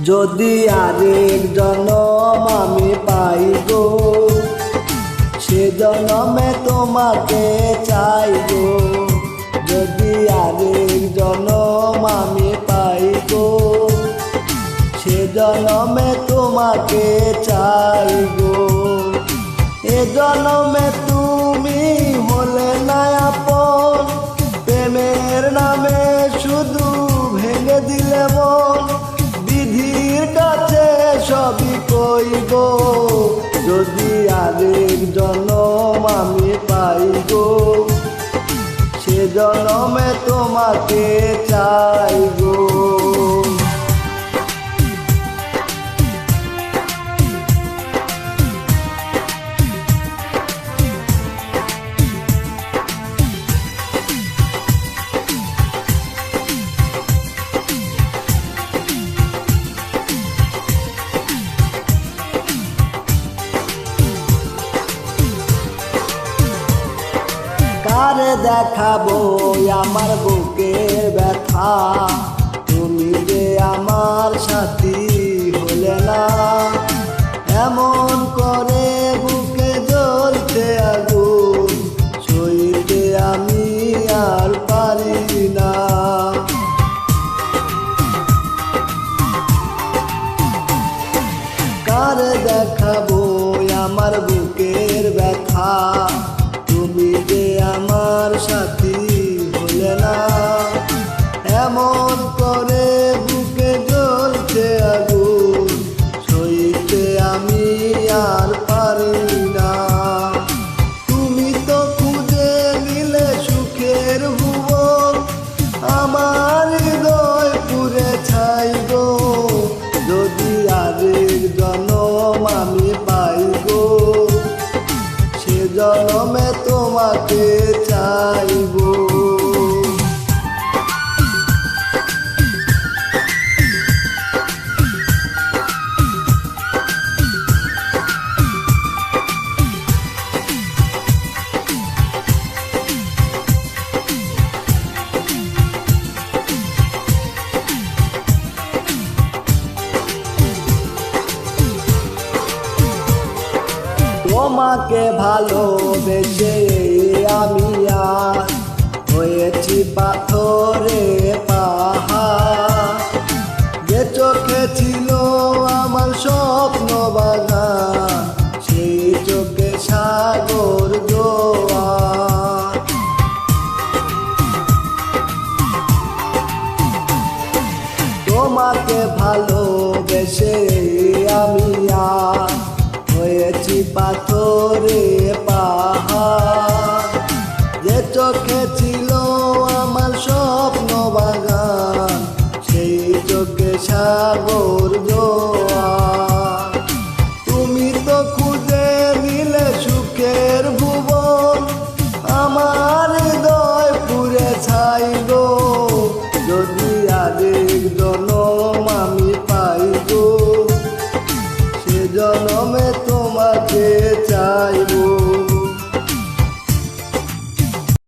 যদি আরেক জনম আমি পাই গো, সে জনমে তোমাকে চাই গো। যদি আরেক জনম আমি পাই গো, সে জনমে তোমাকে চাই গো। এ জনমে তুমি হলে না আপন, প্রেমের নামে শুধু ভেঙে দিলে মন। বিধির কাছে সবই কইব, যদি আরেক জনম আমি পাই গো, সে জনমে তোমাকে চাই গো। কারে দেখাবো আমার বুকের ব্যথা, তুমি যে আমার সাথী হলে না। এমন করে বুকে জ্বলছে আগুন, সইতে আমি আর পারি না। কারে দেখাবো আমার বুকের ব্যথা, তুমি যে আমার সাথী হলে না। এমন করে বুকে জ্বলছে আগুন, সইতে আমি আর পারি না। তুমি তো খুঁজে নিলে সুখের ভুবন, আমার হৃদয় পুড়ে ছাই গো। যদি আরেক জনম আমি পাই গো, সে জনমে তোমাকে চাইব। তোমাকে ভালোবেসে আমি আর হয়েছি পাথরে পাহাড়। যে চোখে ছিল আমার স্বপ্ন বাগান, সেই চোখে সাগর জোয়ার। তোমাকে ভালোবেসে আমি আর হয়েছি পাথরে পাহাড়। যে চোখে ছিল আমার স্বপ্ন বাগান, সেই চোখে সাগর